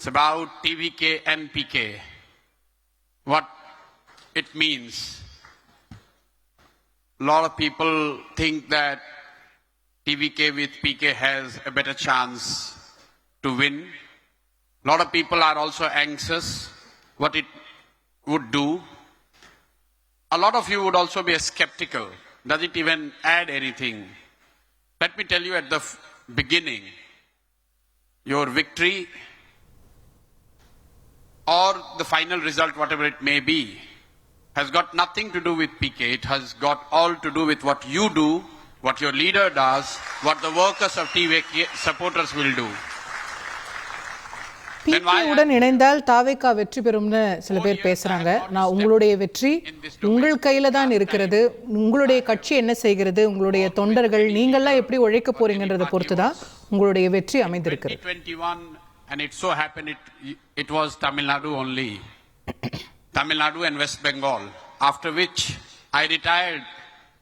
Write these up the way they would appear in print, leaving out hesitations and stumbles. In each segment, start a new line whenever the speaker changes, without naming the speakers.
It's about TVK and PK. What it means. A lot of people think that TVK with PK has a better chance to win. A lot of people are also anxious what it would do. A lot of you would also be skeptical. Does it even add anything? Let me tell you at the beginning, your victory or the final result, whatever it may be, has got nothing to do with PK. It has got all to do with what you do, what your leader does, what the workers of TVK supporters will do.
PK உடன் இணைந்தால் தாவேகா வெற்றி பெறும்னு சில பேர் பேசுறாங்க. நான் உங்களுடைய வெற்றி உங்கள் கையில தான் இருக்கிறது. உங்களுடைய கட்சி என்ன செய்கிறது, உங்களுடைய தொண்டர்கள் நீங்கள்லாம் எப்படி உழைக்க போறீங்கன்றதை பொறுத்து தான் உங்களுடைய வெற்றி அமைந்திருக்கிறது.
2021 and it so happened it was Tamil Nadu only. Tamil Nadu and West Bengal. After which I retired.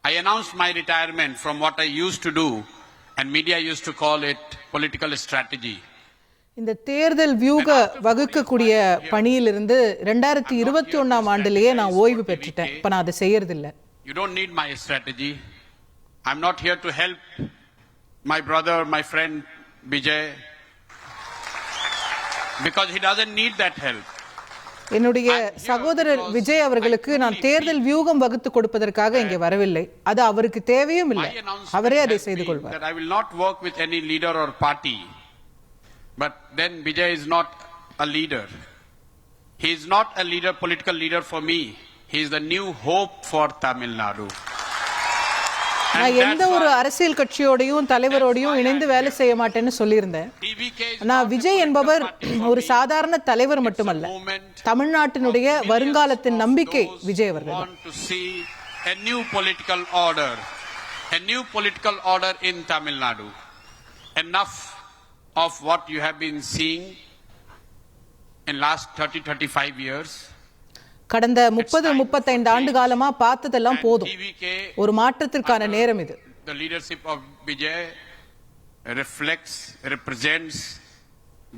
I announced my retirement from what I used to do and media used to call it political strategy.
இந்த தேர்தல் வியூக வகுக்கக்கூடிய பணியிலிருந்து 2021ஆம் ஆண்டிலேயே நான் ஓய்வு பெற்றுட்டேன். இப்ப நான் அதை செய்யறது இல்ல.
You don't need my strategy. I'm not here to help my brother, my friend Vijay, because he doesn't need that help.
என்னுடைய சகோதரர் விஜய் அவர்களுக்கு நான் தேர்தல் வியூகம் வகுத்து கொடுப்பதற்காக இங்கே வரவில்லை. அது அவருக்கு தேவையும் இல்லை. அவரே அதை செய்து கொள்வார்.
I will not work with any leader or party. But then Vijay is not a leader. He is not a leader, political leader for me. He is the new hope for Tamil Nadu.
நான் எந்த ஒரு அரசியல் கட்சியோடையும் தலைவரோடையும் இணைந்து வேலை செய்ய மாட்டேன்னு சொல்லியிருந்தேன். நான் விஜய் என்பவர் ஒரு சாதாரண தலைவர் மட்டுமல்ல, தமிழ்நாட்டினுடைய வருங்காலத்தின் நம்பிக்கை விஜய் அவர்கள்.
A new political order in Tamil Nadu. Enough of what you have been seeing in last 30-35 years.
கடந்த 30-35 ஆண்டு காலமா பார்த்ததெல்லாம் போதும். ஒரு மாற்றத்திற்கான நேரம் இது.
The leadership of Vijay represents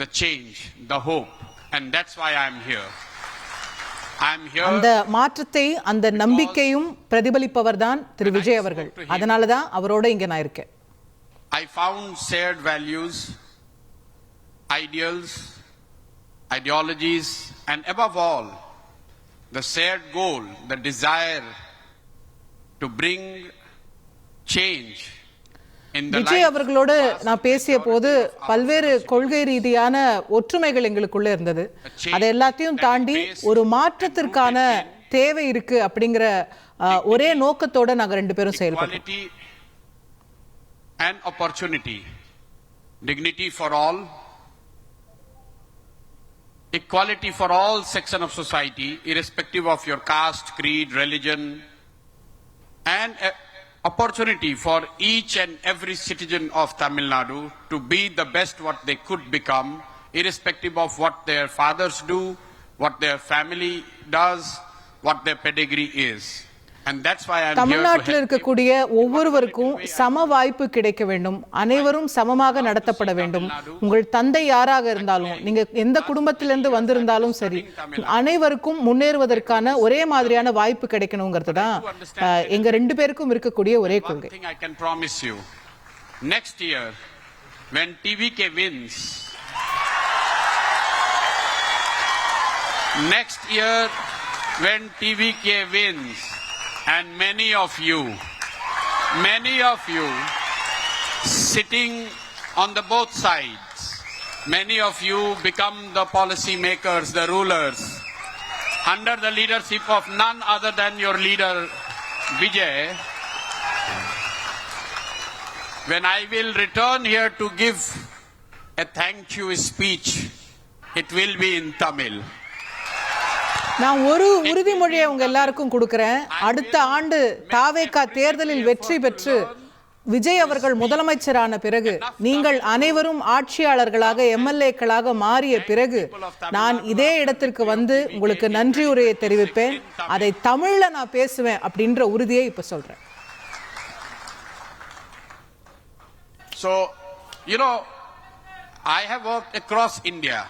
the change, the hope, and that's why I am here. I am here.
அந்த மாற்றத்தை, அந்த நம்பிக்கையும் பிரதிபலிப்பவர்தான் திரு விஜய் அவர்கள். அதனால தான் அவரோட இங்க நான் இருக்கேன்.
I found shared values, ideals, ideologies, and above all, the shared goal, the desire to bring change in the life.
Vijay அவர்களோடு நான் பேசிய போது பல்வேறு கொள்கை ரீதியான ஒற்றுமைகள் எங்களுக்குள்ள இருந்தது. அதை எல்லாத்தையும் தாண்டி ஒரு மாற்றத்திற்கான தேவை இருக்கு அப்படிங்கிற ஒரே நோக்கத்தோட நாங்க ரெண்டு பேரும் செயல்பட்டோம்.
And opportunity, dignity for all, equality for all sections of society, irrespective of your caste, creed, religion, and opportunity for each and every citizen of Tamil Nadu to be the best what they could become, irrespective of what their fathers do, what their family does, what their pedigree is.
தமிழ்நாட்டில் இருக்கக்கூடிய ஒவ்வொருவருக்கும் சம வாய்ப்பு கிடைக்க வேண்டும், அனைவரும் சமமாக நடத்தப்பட வேண்டும். உங்கள் தந்தை யாராக இருந்தாலும், நீங்க எந்த குடும்பத்திலிருந்து வந்திருந்தாலும் சரி, அனைவருக்கும் முன்னேறுவதற்கான ஒரே மாதிரியான வாய்ப்பு கிடைக்கணுங்கிறது தான் எங்க ரெண்டு பேருக்கும் இருக்கக்கூடிய ஒரே கொள்கை.
Next year, when TVK wins, next year when TVK wins, and many of you sitting on the both sides, many of you become the policy makers, the rulers, under the leadership of none other than your leader Vijay. When I will return here to give a thank you speech, it will be in Tamil.
நான் ஒரு உறுதிமொழியை உங்க எல்லாருக்கும் கொடுக்கிறேன். அடுத்த ஆண்டு தாவேகா தேர்தலில் வெற்றி பெற்று விஜய் அவர்கள் முதலமைச்சரான பிறகு, நீங்கள் அனைவரும் ஆட்சியாளர்களாக எம்எல்ஏக்களாக மாறிய பிறகு, நான் இதே இடத்திற்கு வந்து உங்களுக்கு நன்றி உரையை தெரிவிப்பேன். அதை தமிழ்ல நான் பேசுவேன் அப்படின்ற உறுதியை இப்ப சொல்றேன்.
So, you know, I have worked across India.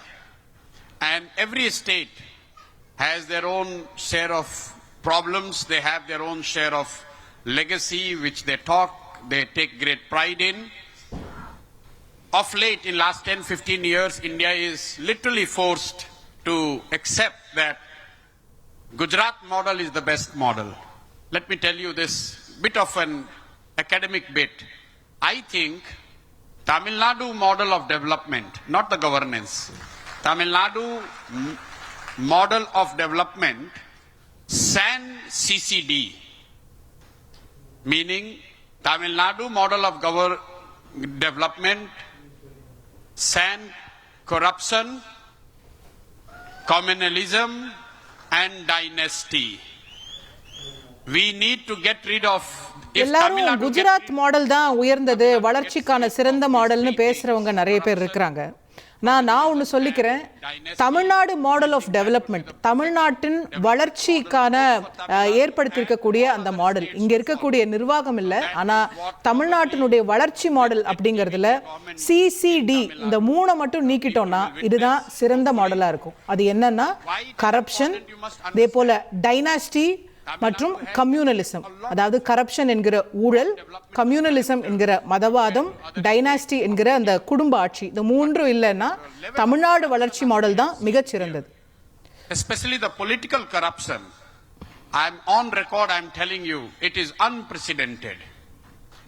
And every state has their own share of problems. They have their own share of legacy, which they take great pride in. Of late, in last 10-15 years, India is literally forced to accept that Gujarat model is the best model. Let me tell you this bit of an academic bit. I think Tamil Nadu model of development, not the governance, Tamil Nadu model of development, SAN CCD, meaning Tamil Nadu model of development, SAN corruption, communalism and dynasty. We need to get rid of.
எல்லாரும் Gujarat model தான் உயர்ந்தது, வளர்ச்சிக்கான சிறந்த மாடல்னு பேசுறவங்க நிறைய பேர் இருக்கிறாங்க. நான் ஒன்று சொல்லிக்கிறேன், தமிழ்நாடு மாடல் ஆஃப் டெவலப்மெண்ட், தமிழ்நாட்டின் வளர்ச்சிக்கான ஏற்படுத்தியிருக்கக்கூடிய அந்த மாடல், இங்க இருக்கக்கூடிய நிர்வாகம் இல்லை, ஆனா தமிழ்நாட்டினுடைய வளர்ச்சி மாடல் அப்படிங்கிறதுல சிசிடி இந்த 3 மட்டும் நீக்கிட்டோம்னா இதுதான் சிறந்த மாடலா இருக்கும். அது என்னன்னா கரப்ஷன், அதே போல டைனாஸ்டி மற்றும் கம்யூனலிசம். அதாவது கரப்ஷன் என்கிற ஊழல், கம்யூனலிசம் என்கிற மதவாதம், டைனாஸ்டி என்கிற அந்த குடும்ப ஆட்சி, இந்த 3 இல்லைன்னா தமிழ்நாடு வளர்ச்சி மாடல் தான் மிகச் சிறந்தது.
Especially the political corruption. I'm on record, I'm telling you, it is unprecedented.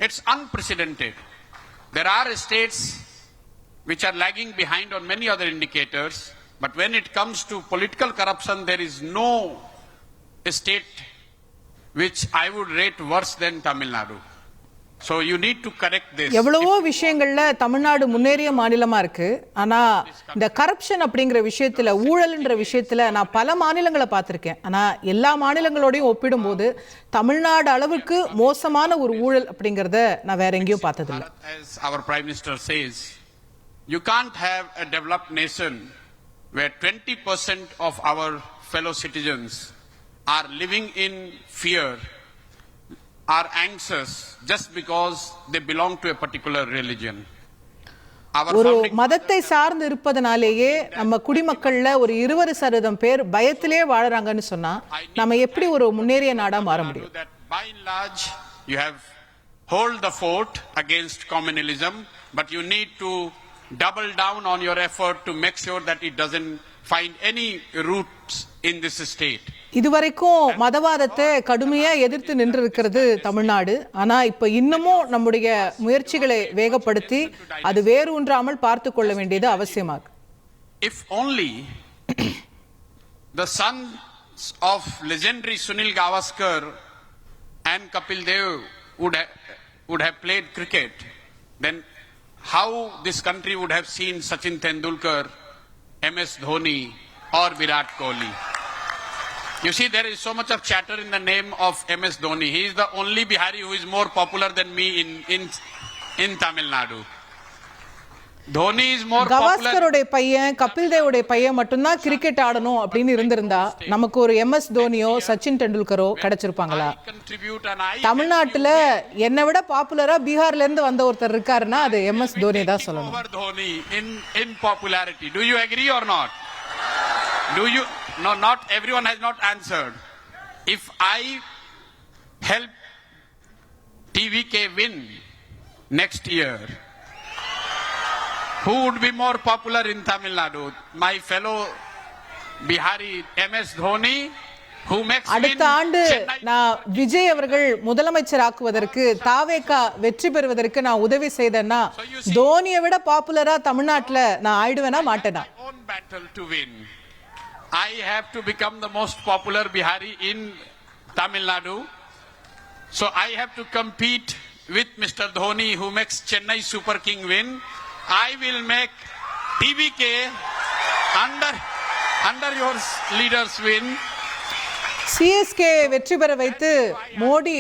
It's unprecedented. There are states which are lagging behind on many other indicators, but when it comes to political corruption, there is no state which I would rate worse than Tamil Nadu. So you need to correct this.
எவ்வளவோ விஷயங்கள்ல தமிழ்நாடு முன்னேறிய மாநிலமா இருக்கு, ஆனா இந்த corruption அப்படிங்கிற விஷயத்துல, ஊழல்ன்ற விஷயத்துல நான் பல மாநிலங்களை பார்த்திருக்கேன். ஆனா எல்லா மாநிலங்களோடையும் ஒப்பிடும்போது தமிழ்நாடு அளவுக்கு மோசமான ஒரு ஊழல் அப்படிங்கறத நான் வேற எங்கேயும் பார்த்ததில்லை.
As our Prime Minister says, you can't have a developed nation where 20% of our fellow citizens are living in fear, are anxious just because they belong to a particular religion.
ஒரு மதத்தை சார்ந்து இருப்பதனாலேயே நம்ம குடிமக்கள்ல ஒரு 20% பேர் பயத்திலே வாழறாங்கன்னு சொன்னா நம்ம எப்படி ஒரு முன்னேறிய நாடா மாற முடியும்?
By and large, you have hold the fort against communalism, but you need to double down on your effort to make sure that it doesn't find any roots in this state.
இதுவரைக்கும் மதவாதத்தை கடுமையா எதிர்த்து நின்று இருக்கிறது தமிழ்நாடு. ஆனா இப்ப இன்னமும் நம்முடைய முயற்சிகளை வேகப்படுத்தி அது வேரூன்றாமல் பார்த்து கொள்ள வேண்டியது அவசியமாகும்.
If only the sons of legendary Sunil Gavaskar and Kapil Dev would have played cricket, then how this country would have seen Sachin Tendulkar, MS Dhoni or Virat Kohli. You see, there is so much of chatter in the name of MS Dhoni. He is the only Bihari who is more popular than me in Tamil Nadu. Dhoni is more popular.
கவாஸ்கரோட பையன், கபில் தேவோட பையன் மட்டும்தான் cricket ஆடணும் அப்படின்னு இருந்திருந்தா நமக்கு ஒரு MS தோனியோ Sachin டெண்டுல்கரோ கிடைச்சிருப்பாங்களா? தமிழ்நாட்டுல என்னை விட பாப்புலரா பீகார்ல இருந்து வந்த ஒருத்தர் இருக்காருன்னா அது MS தோனி தான் சொல்லணும்.
Dhoni in popularity. Do you agree or not? Do you? No, not everyone has not answered. If I help TVK win next year, who would be more popular in Tamil Nadu? My fellow Bihari MS Dhoni, who makes
அடுத்த ஆண்டு நான் விஜய் அவர்கள் முதலமைச்சர் ஆக்குவதற்கு, தாவேகா வெற்றி பெறுவதற்கு நான் உதவி செய்தேன்னா தோனியை விட பாப்புலரா தமிழ்நாட்டுல நான் ஆயிடுவேனா மாட்டேனா?
I have to become the most popular Bihari in Tamil Nadu. So I have to compete with Mr. Dhoni, who makes Chennai Super King win. I will make TVK under your leaders win.
CSK வெற்றி பெற வைத்து மோடி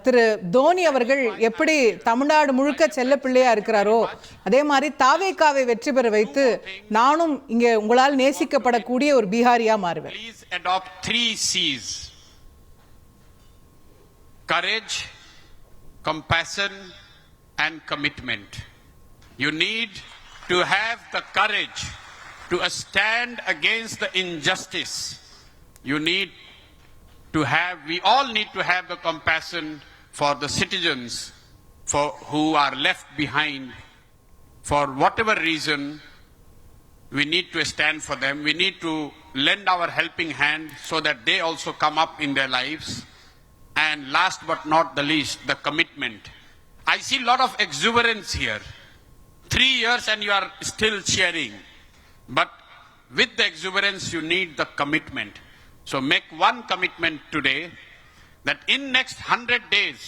திரு தோனி அவர்கள் எப்படி தமிழ்நாடு முழுக்க செல்ல பிள்ளையா இருக்கிறாரோ அதே மாதிரி தாவேகாவை வெற்றி பெற வைத்து நானும் இங்க உங்களால் நேசிக்கப்படக்கூடிய ஒரு பீகாரியா மாறுவேன்.
Please adopt 3 C's: courage, compassion and commitment. You need to have the courage to stand against the injustice, you need to have, we all need to have the compassion for the citizens who are left behind. For whatever reason, we need to stand for them. We need to lend our helping hand so that they also come up in their lives. And last but not the least, the commitment. I see a lot of exuberance here. 3 years and you are still cheering. But with the exuberance, you need the commitment. So make one commitment today that in next 100 days,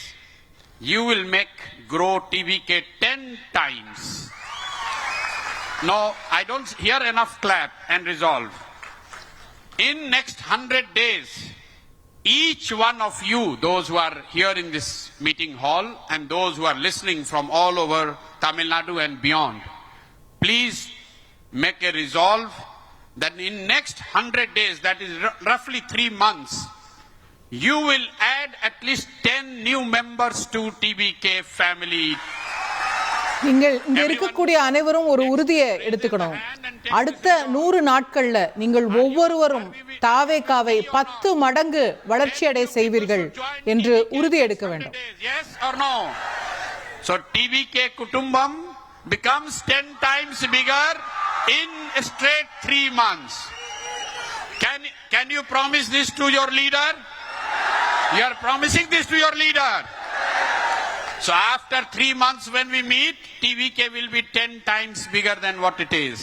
you will grow TVK 10 times. No, I don't hear enough clap and resolve. In next 100 days, each one of you, those who are here in this meeting hall and those who are listening from all over Tamil Nadu and beyond, please make a resolve that in next 100 days, that is roughly 3 months, you will add at least 10 new members to TVK family.
நீங்கள் இங்க இருக்கக்கூடிய அனைவரும் ஒரு உறுதியை எடுத்துக்கணும். அடுத்த 100 நாட்கள்ல நீங்கள் ஒவ்வொருவரும் தாவேகாவை 10 மடங்கு வளர்ச்சியடை செய்வீர்கள் என்று உறுதி எடுக்க வேண்டும்.
Yes or no? So TVK Kutumbam becomes 10 times bigger in straight 3 months. Can you promise this to your leader? You are promising this to your leader. So after 3 months when we meet, TVK will be 10 times bigger than what it is.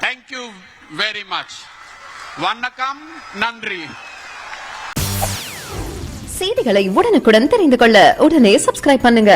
Thank you very much. Vanakkam, Nandri.
செய்திகளை உடனுக்குடன் தெரிந்து கொள்ள உடனே subscribe பண்ணுங்க.